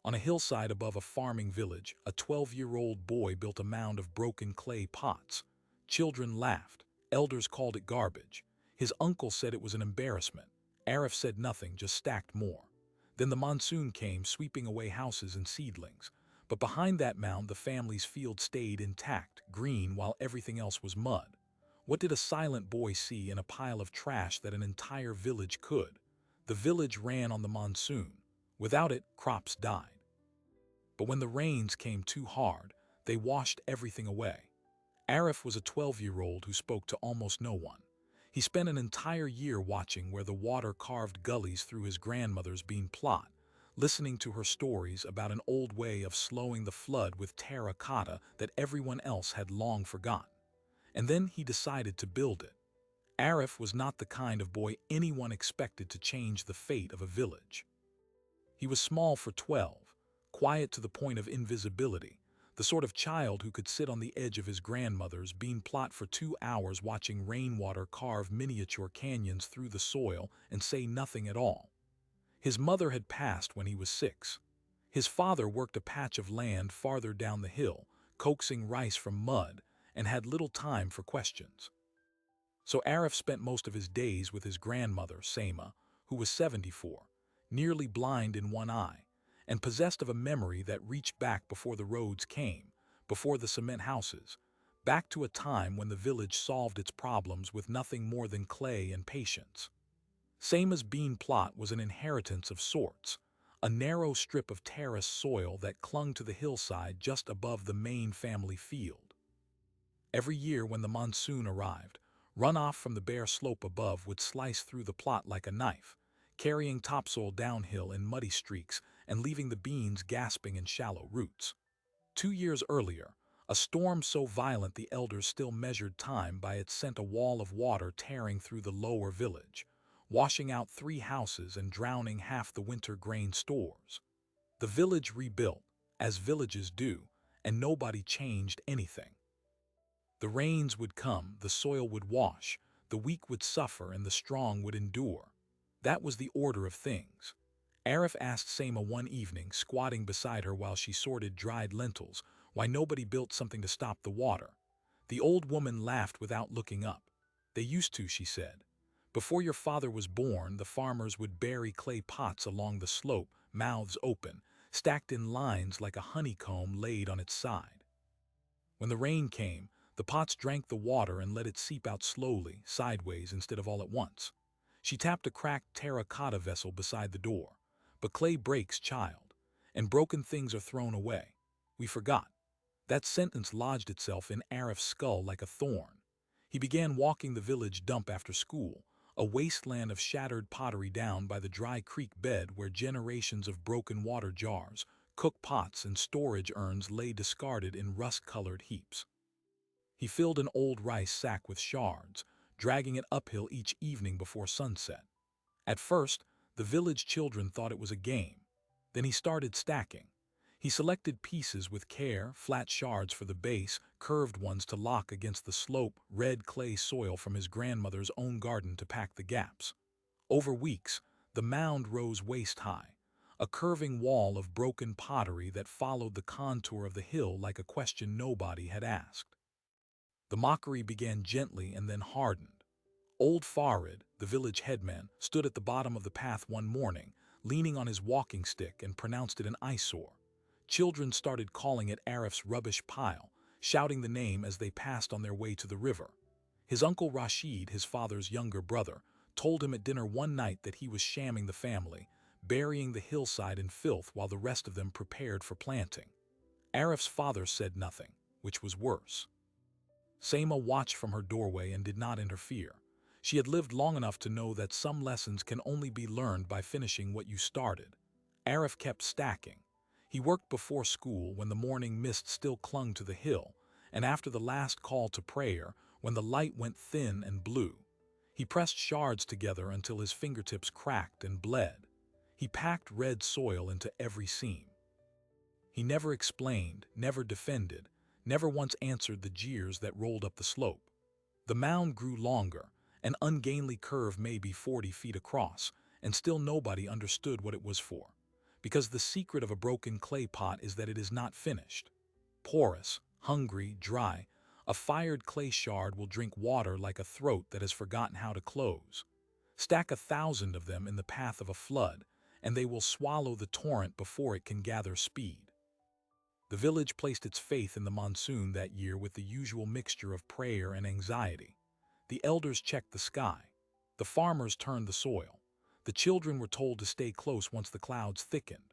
On a hillside above a farming village, a 12-year-old boy built a mound of broken clay pots. Children laughed. Elders called it garbage. His uncle said it was an embarrassment. Arif said nothing, just stacked more. Then the monsoon came, sweeping away houses and seedlings. But behind that mound, the family's field stayed intact, green, while everything else was mud. What did a silent boy see in a pile of trash that an entire village could? The village ran on the monsoon. Without it, crops died. But when the rains came too hard, they washed everything away. Arif was a 12-year-old who spoke to almost no one. He spent an entire year watching where the water carved gullies through his grandmother's bean plot, listening to her stories about an old way of slowing the flood with terracotta that everyone else had long forgotten. And then he decided to build it. Arif was not the kind of boy anyone expected to change the fate of a village. He was small for 12, quiet to the point of invisibility, the sort of child who could sit on the edge of his grandmother's bean plot for 2 hours watching rainwater carve miniature canyons through the soil and say nothing at all. His mother had passed when he was 6. His father worked a patch of land farther down the hill, coaxing rice from mud, and had little time for questions. So Arif spent most of his days with his grandmother, Seima, who was 74, nearly blind in one eye, and possessed of a memory that reached back before the roads came, before the cement houses, back to a time when the village solved its problems with nothing more than clay and patience. Seima's bean plot was an inheritance of sorts, a narrow strip of terraced soil that clung to the hillside just above the main family field. Every year when the monsoon arrived, runoff from the bare slope above would slice through the plot like a knife, carrying topsoil downhill in muddy streaks and leaving the beans gasping in shallow roots. 2 years earlier, a storm so violent the elders still measured time by it sent a wall of water tearing through the lower village, washing out 3 houses and drowning half the winter grain stores. The village rebuilt, as villages do, and nobody changed anything. The rains would come, the soil would wash, the weak would suffer, and the strong would endure. That was the order of things. Arif asked Seima one evening, squatting beside her while she sorted dried lentils, why nobody built something to stop the water. The old woman laughed without looking up. They used to, she said. Before your father was born, the farmers would bury clay pots along the slope, mouths open, stacked in lines like a honeycomb laid on its side. When the rain came, the pots drank the water and let it seep out slowly, sideways instead of all at once. She tapped a cracked terracotta vessel beside the door. But clay breaks, child, and broken things are thrown away. We forgot. That sentence lodged itself in Arif's skull like a thorn. He began walking the village dump after school, a wasteland of shattered pottery down by the dry creek bed where generations of broken water jars, cook pots, and storage urns lay discarded in rust-colored heaps. He filled an old rice sack with shards, dragging it uphill each evening before sunset. At first, the village children thought it was a game. Then he started stacking. He selected pieces with care, flat shards for the base, curved ones to lock against the slope, red clay soil from his grandmother's own garden to pack the gaps. Over weeks, the mound rose waist-high, a curving wall of broken pottery that followed the contour of the hill like a question nobody had asked. The mockery began gently and then hardened. Old Farid, the village headman, stood at the bottom of the path one morning, leaning on his walking stick, and pronounced it an eyesore. Children started calling it Arif's rubbish pile, shouting the name as they passed on their way to the river. His uncle Rashid, his father's younger brother, told him at dinner one night that he was shamming the family, burying the hillside in filth while the rest of them prepared for planting. Arif's father said nothing, which was worse. Seima watched from her doorway and did not interfere. She had lived long enough to know that some lessons can only be learned by finishing what you started. Arif kept stacking. He worked before school when the morning mist still clung to the hill, and after the last call to prayer when the light went thin and blue. He pressed shards together until his fingertips cracked and bled. He packed red soil into every seam. He never explained, never defended, never once answered the jeers that rolled up the slope. The mound grew longer, an ungainly curve maybe 40 feet across, and still nobody understood what it was for. Because the secret of a broken clay pot is that it is not finished. Porous, hungry, dry, a fired clay shard will drink water like a throat that has forgotten how to close. Stack 1,000 of them in the path of a flood, and they will swallow the torrent before it can gather speed. The village placed its faith in the monsoon that year with the usual mixture of prayer and anxiety. The elders checked the sky. The farmers turned the soil. The children were told to stay close once the clouds thickened.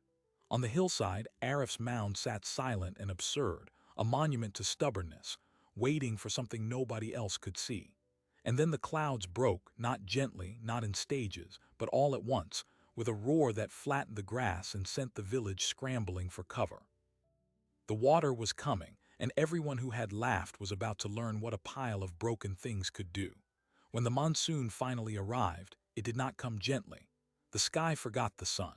On the hillside, Arif's mound sat silent and absurd, a monument to stubbornness, waiting for something nobody else could see. And then the clouds broke, not gently, not in stages, but all at once, with a roar that flattened the grass and sent the village scrambling for cover. The water was coming, and everyone who had laughed was about to learn what a pile of broken things could do. When the monsoon finally arrived, it did not come gently. The sky forgot the sun.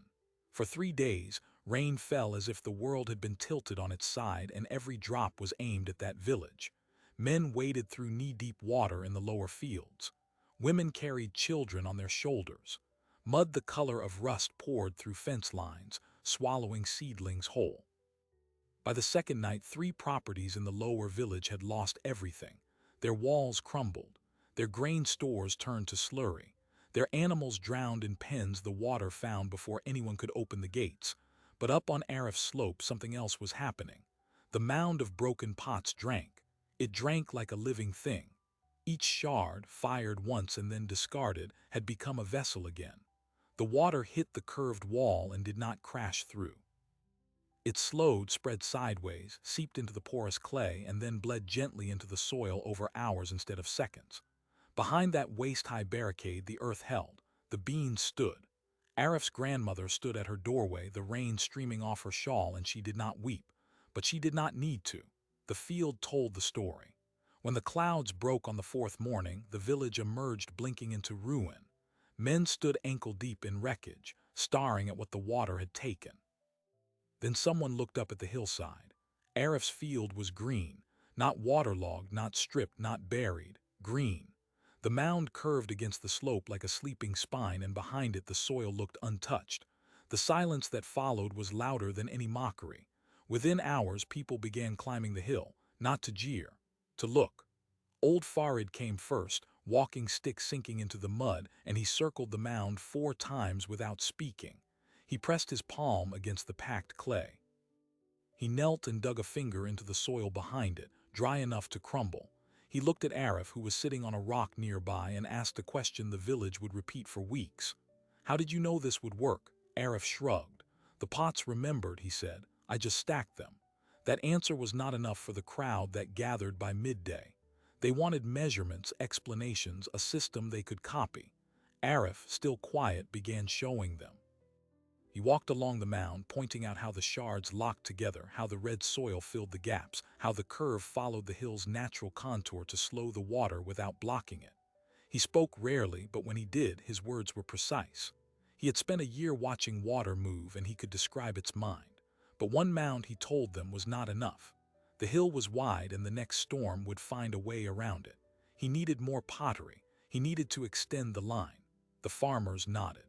For 3 days, rain fell as if the world had been tilted on its side, and every drop was aimed at that village. Men waded through knee-deep water in the lower fields. Women carried children on their shoulders. Mud the color of rust poured through fence lines, swallowing seedlings whole. By the second night, 3 properties in the lower village had lost everything. Their walls crumbled. Their grain stores turned to slurry. Their animals drowned in pens the water found before anyone could open the gates. But up on Arif's slope, something else was happening. The mound of broken pots drank. It drank like a living thing. Each shard, fired once and then discarded, had become a vessel again. The water hit the curved wall and did not crash through. It slowed, spread sideways, seeped into the porous clay, and then bled gently into the soil over hours instead of seconds. Behind that waist-high barricade the earth held. The beans stood. Arif's grandmother stood at her doorway, the rain streaming off her shawl, and she did not weep. But she did not need to. The field told the story. When the clouds broke on the 4th morning, the village emerged blinking into ruin. Men stood ankle-deep in wreckage, staring at what the water had taken. Then someone looked up at the hillside. Arif's field was green, not waterlogged, not stripped, not buried, green. The mound curved against the slope like a sleeping spine, and behind it the soil looked untouched. The silence that followed was louder than any mockery. Within hours, people began climbing the hill, not to jeer, to look. Old Farid came first, walking stick sinking into the mud, and he circled the mound 4 times without speaking. He pressed his palm against the packed clay. He knelt and dug a finger into the soil behind it, dry enough to crumble. He looked at Arif, who was sitting on a rock nearby, and asked a question the village would repeat for weeks. "How did you know this would work?" Arif shrugged. "The pots remembered," he said. "I just stacked them." That answer was not enough for the crowd that gathered by midday. They wanted measurements, explanations, a system they could copy. Arif, still quiet, began showing them. He walked along the mound, pointing out how the shards locked together, how the red soil filled the gaps, how the curve followed the hill's natural contour to slow the water without blocking it. He spoke rarely, but when he did, his words were precise. He had spent a year watching water move, and he could describe its mind. But one mound, he told them, was not enough. The hill was wide, and the next storm would find a way around it. He needed more pottery. He needed to extend the line. The farmers nodded.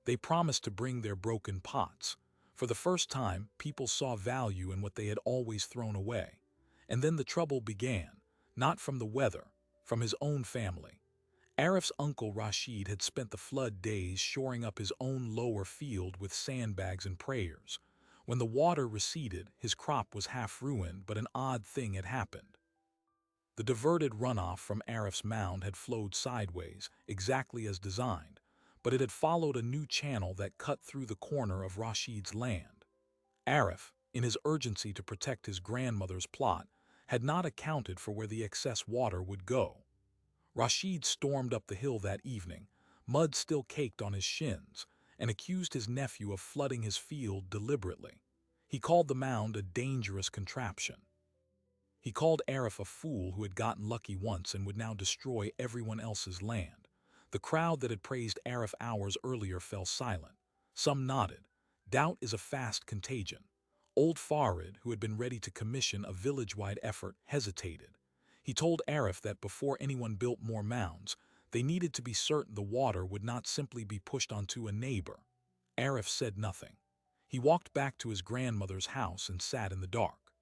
They promised to bring their broken pots. For the first time, people saw value in what they had always thrown away. And then the trouble began, not from the weather, from his own family. Arif's uncle Rashid had spent the flood days shoring up his own lower field with sandbags and prayers. When the water receded, his crop was half ruined, but an odd thing had happened. The diverted runoff from Arif's mound had flowed sideways, exactly as designed, but it had followed a new channel that cut through the corner of Rashid's land. Arif, in his urgency to protect his grandmother's plot, had not accounted for where the excess water would go. Rashid stormed up the hill that evening, mud still caked on his shins, and accused his nephew of flooding his field deliberately. He called the mound a dangerous contraption. He called Arif a fool who had gotten lucky once and would now destroy everyone else's land. The crowd that had praised Arif hours earlier fell silent. Some nodded. Doubt is a fast contagion. Old Farid, who had been ready to commission a village-wide effort, hesitated. He told Arif that before anyone built more mounds, they needed to be certain the water would not simply be pushed onto a neighbor. Arif said nothing. He walked back to his grandmother's house and sat in the dark.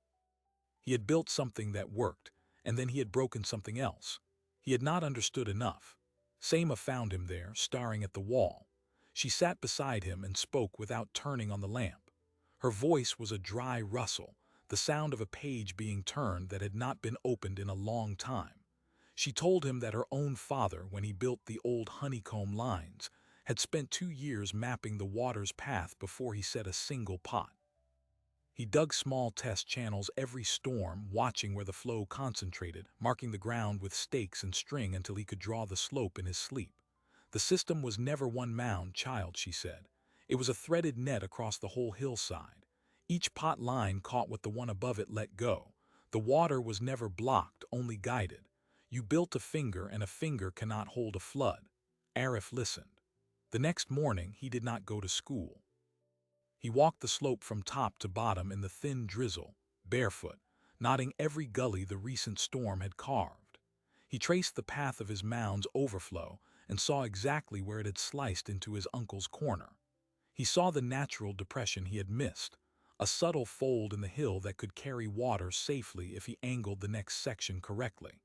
He had built something that worked, and then he had broken something else. He had not understood enough. Seima found him there, staring at the wall. She sat beside him and spoke without turning on the lamp. Her voice was a dry rustle, the sound of a page being turned that had not been opened in a long time. She told him that her own father, when he built the old honeycomb lines, had spent 2 years mapping the water's path before he set a single pot. He dug small test channels every storm, watching where the flow concentrated, marking the ground with stakes and string until he could draw the slope in his sleep. The system was never one mound, child, she said. It was a threaded net across the whole hillside. Each pot line caught what the one above it let go. The water was never blocked, only guided. You built a finger, and a finger cannot hold a flood. Arif listened. The next morning, he did not go to school. He walked the slope from top to bottom in the thin drizzle, barefoot, nodding every gully the recent storm had carved. He traced the path of his mound's overflow and saw exactly where it had sliced into his uncle's corner. He saw the natural depression he had missed, a subtle fold in the hill that could carry water safely if he angled the next section correctly.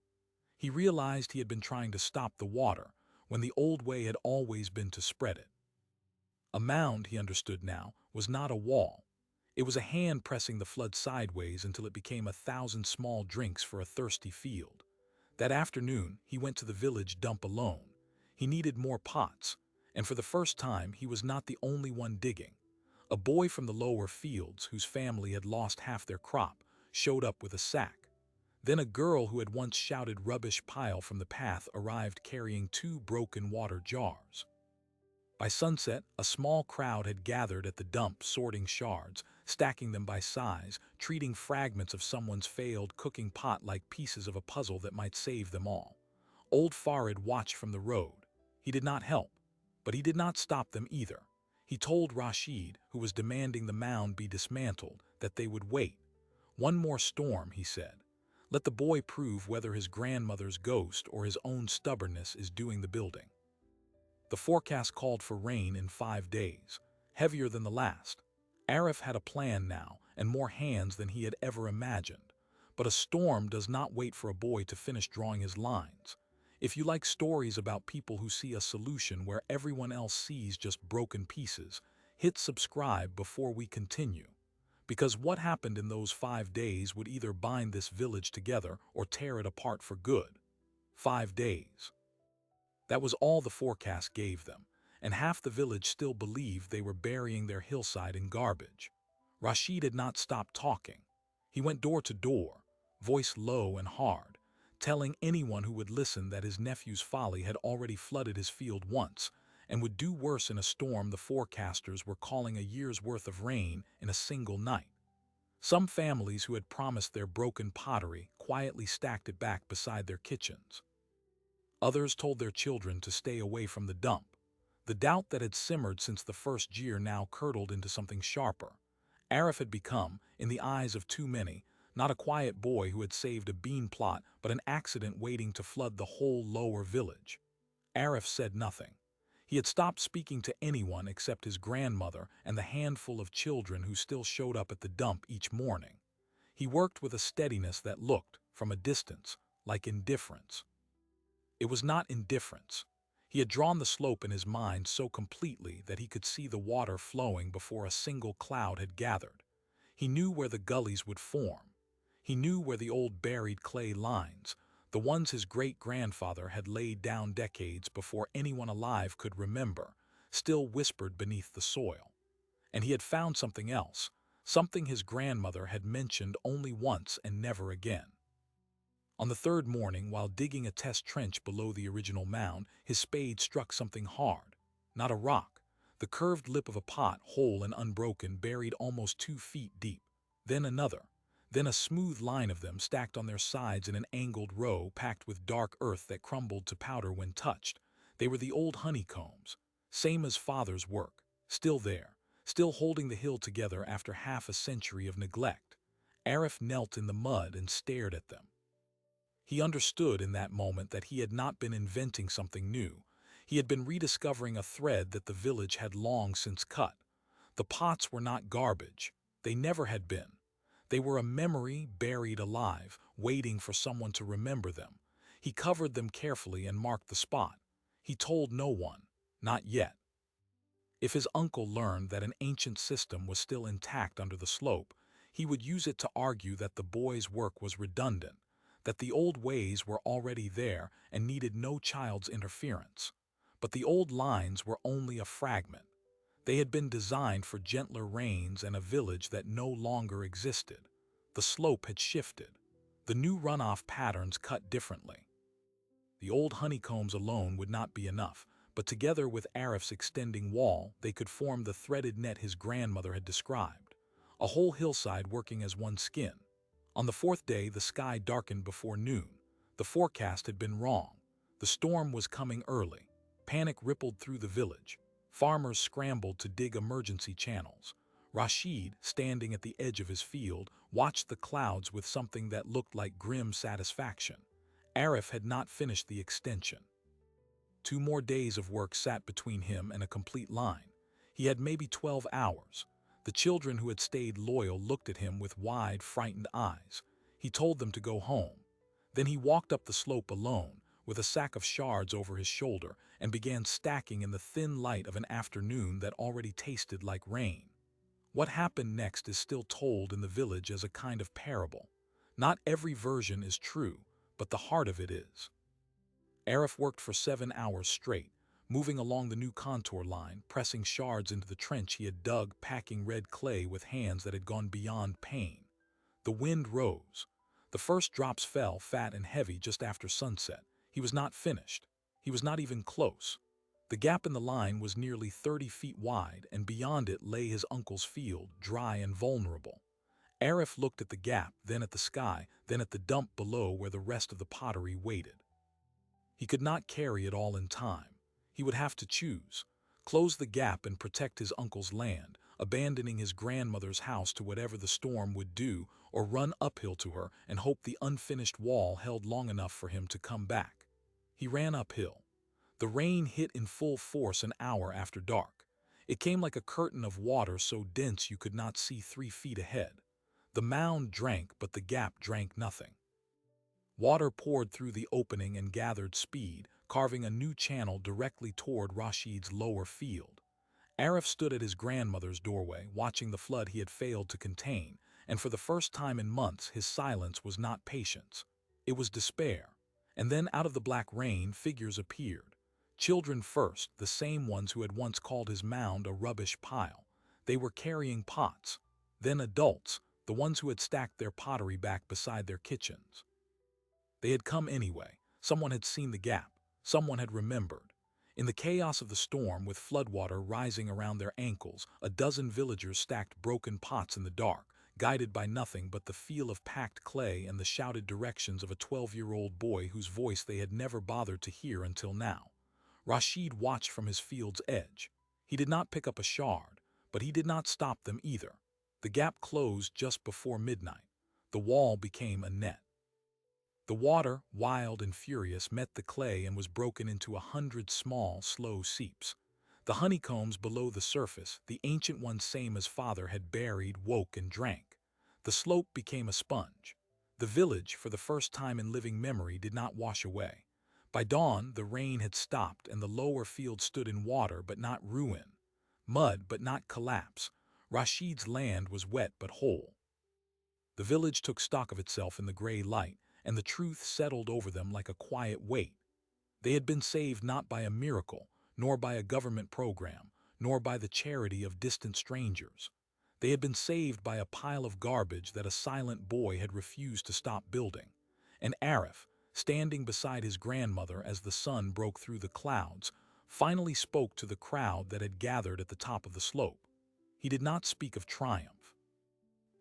He realized he had been trying to stop the water when the old way had always been to spread it. A mound, he understood now, was not a wall. It was a hand pressing the flood sideways until it became 1,000 small drinks for a thirsty field. That afternoon, he went to the village dump alone. He needed more pots, and for the first time, he was not the only one digging. A boy from the lower fields, whose family had lost half their crop, showed up with a sack. Then a girl who had once shouted rubbish pile from the path arrived carrying 2 broken water jars. By sunset, a small crowd had gathered at the dump, sorting shards, stacking them by size, treating fragments of someone's failed cooking pot like pieces of a puzzle that might save them all. Old Farid watched from the road. He did not help, but he did not stop them either. He told Rashid, who was demanding the mound be dismantled, that they would wait. One more storm, he said. Let the boy prove whether his grandmother's ghost or his own stubbornness is doing the building. The forecast called for rain in 5 days, heavier than the last. Arif had a plan now, and more hands than he had ever imagined. But a storm does not wait for a boy to finish drawing his lines. If you like stories about people who see a solution where everyone else sees just broken pieces, hit subscribe before we continue. Because what happened in those 5 days would either bind this village together or tear it apart for good. 5 days. That was all the forecast gave them, and half the village still believed they were burying their hillside in garbage. Rashid had not stopped talking. He went door to door, voice low and hard, telling anyone who would listen that his nephew's folly had already flooded his field once, and would do worse in a storm the forecasters were calling a year's worth of rain in a single night. Some families who had promised their broken pottery quietly stacked it back beside their kitchens. Others told their children to stay away from the dump. The doubt that had simmered since the first year now curdled into something sharper. Arif had become, in the eyes of too many, not a quiet boy who had saved a bean plot, but an accident waiting to flood the whole lower village. Arif said nothing. He had stopped speaking to anyone except his grandmother and the handful of children who still showed up at the dump each morning. He worked with a steadiness that looked, from a distance, like indifference. It was not indifference. He had drawn the slope in his mind so completely that he could see the water flowing before a single cloud had gathered. He knew where the gullies would form. He knew where the old buried clay lines, the ones his great-grandfather had laid down decades before anyone alive could remember, still whispered beneath the soil. And he had found something else, something his grandmother had mentioned only once and never again. On the 3rd morning, while digging a test trench below the original mound, his spade struck something hard. Not a rock. The curved lip of a pot, whole and unbroken, buried almost 2 feet deep. Then another. Then a smooth line of them stacked on their sides in an angled row packed with dark earth that crumbled to powder when touched. They were the old honeycombs. Same as father's work. Still there. Still holding the hill together after half a century of neglect. Arif knelt in the mud and stared at them. He understood in that moment that he had not been inventing something new. He had been rediscovering a thread that the village had long since cut. The pots were not garbage. They never had been. They were a memory buried alive, waiting for someone to remember them. He covered them carefully and marked the spot. He told no one, not yet. If his uncle learned that an ancient system was still intact under the slope, he would use it to argue that the boy's work was redundant, that the old ways were already there and needed no child's interference. But the old lines were only a fragment. They had been designed for gentler rains and a village that no longer existed. The slope had shifted. The new runoff patterns cut differently. The old honeycombs alone would not be enough, but together with Arif's extending wall, they could form the threaded net his grandmother had described, a whole hillside working as one skin. On the fourth day, the sky darkened before noon. The forecast had been wrong. The storm was coming early. Panic rippled through the village. Farmers scrambled to dig emergency channels. Rashid, standing at the edge of his field, watched the clouds with something that looked like grim satisfaction. Arif had not finished the extension. 2 more days of work sat between him and a complete line. He had maybe 12 hours. The children who had stayed loyal looked at him with wide, frightened eyes. He told them to go home. Then he walked up the slope alone, with a sack of shards over his shoulder, and began stacking in the thin light of an afternoon that already tasted like rain. What happened next is still told in the village as a kind of parable. Not every version is true, but the heart of it is. Arif worked for 7 hours straight, moving along the new contour line, pressing shards into the trench he had dug, packing red clay with hands that had gone beyond pain. The wind rose. The first drops fell fat and heavy just after sunset. He was not finished. He was not even close. The gap in the line was nearly 30 feet wide, and beyond it lay his uncle's field, dry and vulnerable. Arif looked at the gap, then at the sky, then at the dump below where the rest of the pottery waited. He could not carry it all in time. He would have to choose: close the gap and protect his uncle's land, abandoning his grandmother's house to whatever the storm would do, or run uphill to her and hope the unfinished wall held long enough for him to come back. He ran uphill. The rain hit in full force an hour after dark. It came like a curtain of water so dense you could not see 3 feet ahead. The mound drank, but the gap drank nothing. Water poured through the opening and gathered speed, carving a new channel directly toward Rashid's lower field. Arif stood at his grandmother's doorway, watching the flood he had failed to contain, and for the first time in months his silence was not patience. It was despair. And then out of the black rain, figures appeared. Children first, the same ones who had once called his mound a rubbish pile. They were carrying pots. Then adults, the ones who had stacked their pottery back beside their kitchens. They had come anyway. Someone had seen the gap. Someone had remembered. In the chaos of the storm, with floodwater rising around their ankles, a dozen villagers stacked broken pots in the dark, guided by nothing but the feel of packed clay and the shouted directions of a 12-year-old boy whose voice they had never bothered to hear until now. Rashid watched from his field's edge. He did not pick up a shard, but he did not stop them either. The gap closed just before midnight. The wall became a net. The water, wild and furious, met the clay and was broken into 100 small, slow seeps. The honeycombs below the surface, the ancient ones same as father had buried, woke and drank. The slope became a sponge. The village, for the first time in living memory, did not wash away. By dawn, the rain had stopped and the lower field stood in water but not ruin, mud but not collapse. Rashid's land was wet but whole. The village took stock of itself in the gray light, and the truth settled over them like a quiet weight. They had been saved not by a miracle, nor by a government program, nor by the charity of distant strangers. They had been saved by a pile of garbage that a silent boy had refused to stop building. And Arif, standing beside his grandmother as the sun broke through the clouds, finally spoke to the crowd that had gathered at the top of the slope. He did not speak of triumph.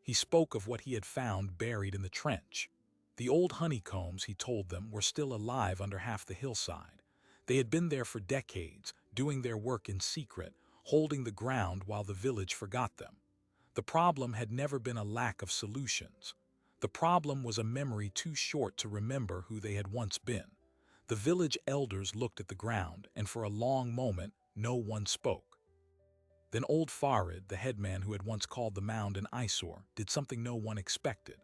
He spoke of what he had found buried in the trench. The old honeycombs, he told them, were still alive under half the hillside. They had been there for decades, doing their work in secret, holding the ground while the village forgot them. The problem had never been a lack of solutions. The problem was a memory too short to remember who they had once been. The village elders looked at the ground, and for a long moment, no one spoke. Then old Farid, the headman who had once called the mound an eyesore, did something no one expected.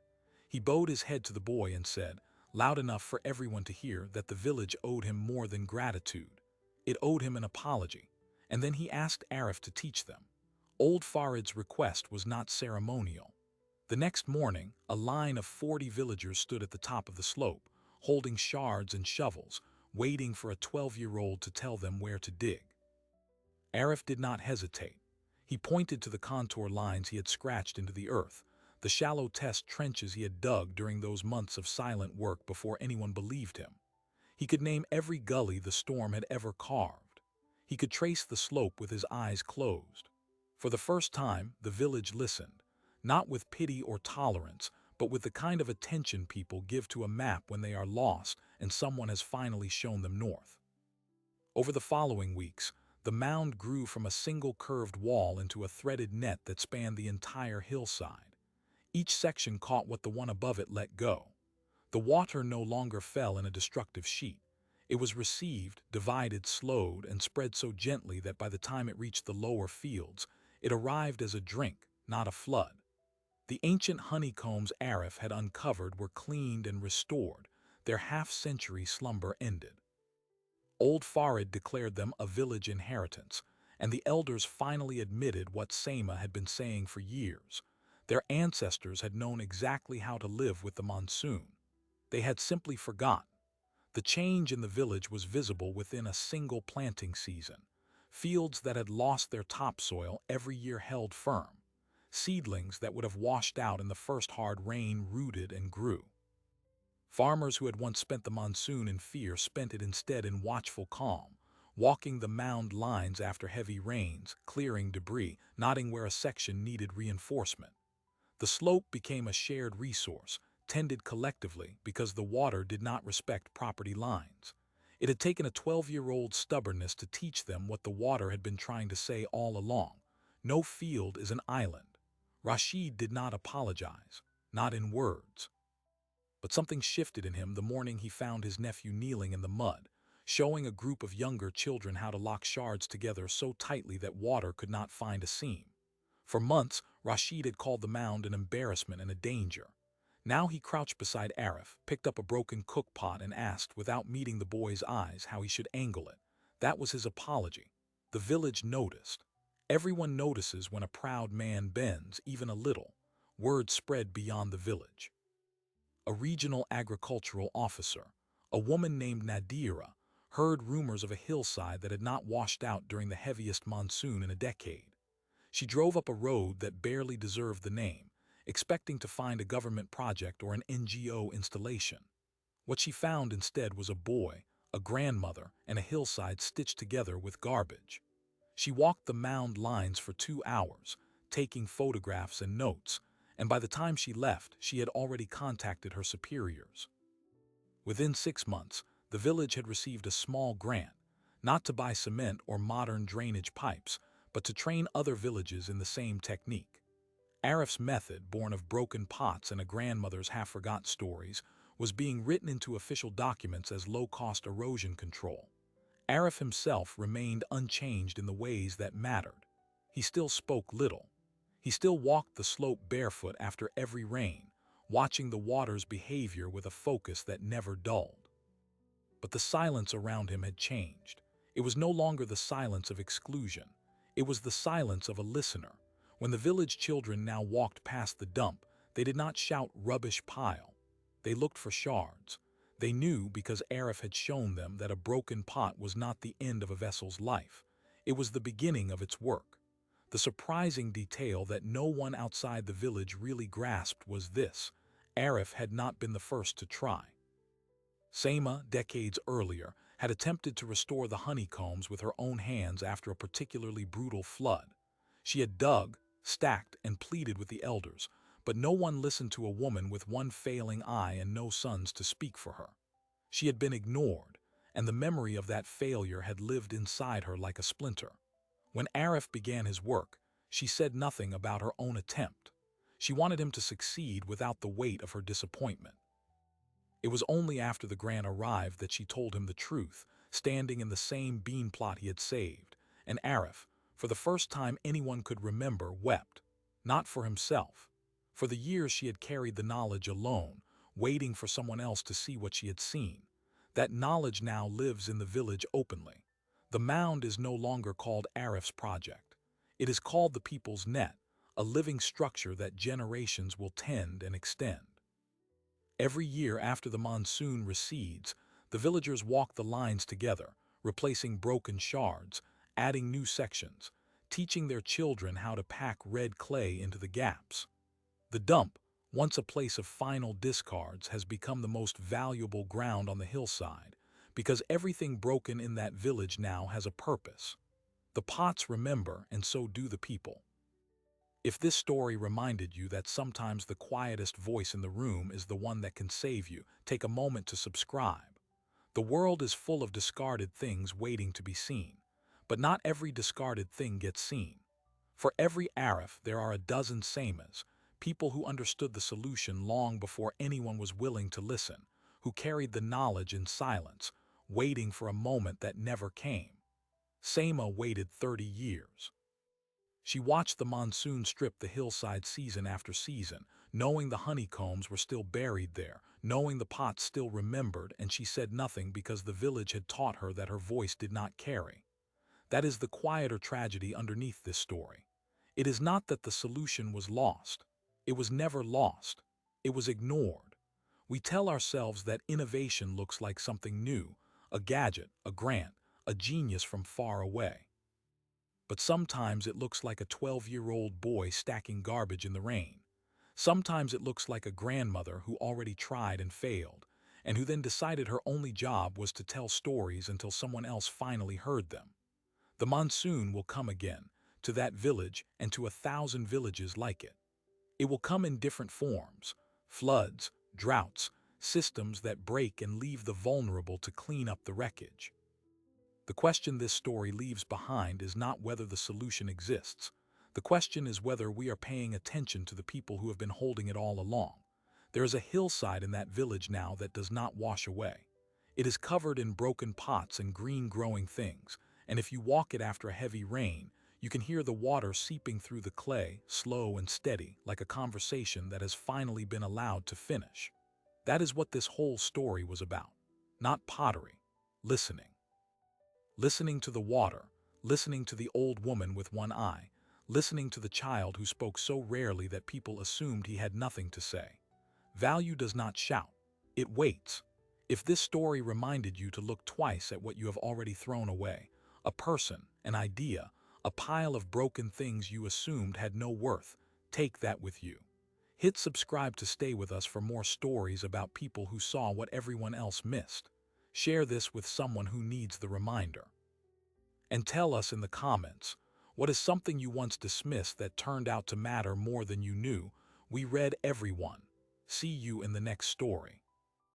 He bowed his head to the boy and said, loud enough for everyone to hear, that the village owed him more than gratitude. It owed him an apology, and then he asked Arif to teach them. Old Farid's request was not ceremonial. The next morning, a line of 40 villagers stood at the top of the slope, holding shards and shovels, waiting for a 12-year-old to tell them where to dig. Arif did not hesitate. He pointed to the contour lines he had scratched into the earth, the shallow test trenches he had dug during those months of silent work before anyone believed him. He could name every gully the storm had ever carved. He could trace the slope with his eyes closed. For the first time, the village listened, not with pity or tolerance, but with the kind of attention people give to a map when they are lost and someone has finally shown them north. Over the following weeks, the mound grew from a single curved wall into a threaded net that spanned the entire hillside. Each section caught what the one above it let go. The water no longer fell in a destructive sheet. It was received, divided, slowed, and spread so gently that by the time it reached the lower fields, it arrived as a drink, not a flood. The ancient honeycombs Arif had uncovered were cleaned and restored, their half-century slumber ended. Old Farid declared them a village inheritance, and the elders finally admitted what Seima had been saying for years. Their ancestors had known exactly how to live with the monsoon. They had simply forgotten. The change in the village was visible within a single planting season. Fields that had lost their topsoil every year held firm. Seedlings that would have washed out in the first hard rain rooted and grew. Farmers who had once spent the monsoon in fear spent it instead in watchful calm, walking the mound lines after heavy rains, clearing debris, nodding where a section needed reinforcement. The slope became a shared resource, tended collectively because the water did not respect property lines. It had taken a 12-year-old stubbornness to teach them what the water had been trying to say all along. No field is an island. Rashid did not apologize, not in words. But something shifted in him the morning he found his nephew kneeling in the mud, showing a group of younger children how to lock shards together so tightly that water could not find a seam. For months, Rashid had called the mound an embarrassment and a danger. Now he crouched beside Arif, picked up a broken cook pot and asked, without meeting the boy's eyes, how he should angle it. That was his apology. The village noticed. Everyone notices when a proud man bends, even a little. Word spread beyond the village. A regional agricultural officer, a woman named Nadira, heard rumors of a hillside that had not washed out during the heaviest monsoon in a decade. She drove up a road that barely deserved the name, expecting to find a government project or an NGO installation. What she found instead was a boy, a grandmother, and a hillside stitched together with garbage. She walked the mound lines for 2 hours, taking photographs and notes, and by the time she left, she had already contacted her superiors. Within 6 months, the village had received a small grant, not to buy cement or modern drainage pipes, but to train other villages in the same technique. Arif's method, born of broken pots and a grandmother's half-forgot stories, was being written into official documents as low-cost erosion control. Arif himself remained unchanged in the ways that mattered. He still spoke little. He still walked the slope barefoot after every rain, watching the water's behavior with a focus that never dulled. But the silence around him had changed. It was no longer the silence of exclusion. It was the silence of a listener. When the village children now walked past the dump, they did not shout "rubbish pile." They looked for shards. They knew because Arif had shown them that a broken pot was not the end of a vessel's life. It was the beginning of its work. The surprising detail that no one outside the village really grasped was this: Arif had not been the first to try. Seima, decades earlier, had attempted to restore the honeycombs with her own hands after a particularly brutal flood. She had dug, stacked, and pleaded with the elders, but no one listened to a woman with one failing eye and no sons to speak for her. She had been ignored, and the memory of that failure had lived inside her like a splinter. When Arif began his work, she said nothing about her own attempt. She wanted him to succeed without the weight of her disappointment. It was only after the grant arrived that she told him the truth, standing in the same bean plot he had saved, and Arif, for the first time anyone could remember, wept, not for himself. For the years she had carried the knowledge alone, waiting for someone else to see what she had seen. That knowledge now lives in the village openly. The mound is no longer called Arif's project. It is called the people's net, a living structure that generations will tend and extend. Every year after the monsoon recedes, the villagers walk the lines together, replacing broken shards, adding new sections, teaching their children how to pack red clay into the gaps. The dump, once a place of final discards, has become the most valuable ground on the hillside, because everything broken in that village now has a purpose. The pots remember, and so do the people. If this story reminded you that sometimes the quietest voice in the room is the one that can save you, take a moment to subscribe. The world is full of discarded things waiting to be seen, but not every discarded thing gets seen. For every Arif, there are a dozen Samas, people who understood the solution long before anyone was willing to listen, who carried the knowledge in silence, waiting for a moment that never came. Sama waited 30 years. She watched the monsoon strip the hillside season after season, knowing the honeycombs were still buried there, knowing the pots still remembered, and she said nothing because the village had taught her that her voice did not carry. That is the quieter tragedy underneath this story. It is not that the solution was lost. It was never lost. It was ignored. We tell ourselves that innovation looks like something new, a gadget, a grant, a genius from far away. But sometimes it looks like a 12-year-old boy stacking garbage in the rain. Sometimes it looks like a grandmother who already tried and failed, and who then decided her only job was to tell stories until someone else finally heard them. The monsoon will come again, to that village and to 1,000 villages like it. It will come in different forms: floods, droughts, systems that break and leave the vulnerable to clean up the wreckage. The question this story leaves behind is not whether the solution exists. The question is whether we are paying attention to the people who have been holding it all along. There is a hillside in that village now that does not wash away. It is covered in broken pots and green growing things, and if you walk it after a heavy rain, you can hear the water seeping through the clay, slow and steady, like a conversation that has finally been allowed to finish. That is what this whole story was about. Not pottery. Listening. Listening to the water, listening to the old woman with one eye, listening to the child who spoke so rarely that people assumed he had nothing to say. Value does not shout. It waits. If this story reminded you to look twice at what you have already thrown away, a person, an idea, a pile of broken things you assumed had no worth, take that with you. Hit subscribe to stay with us for more stories about people who saw what everyone else missed. Share this with someone who needs the reminder. And tell us in the comments, what is something you once dismissed that turned out to matter more than you knew? We read every one. See you in the next story.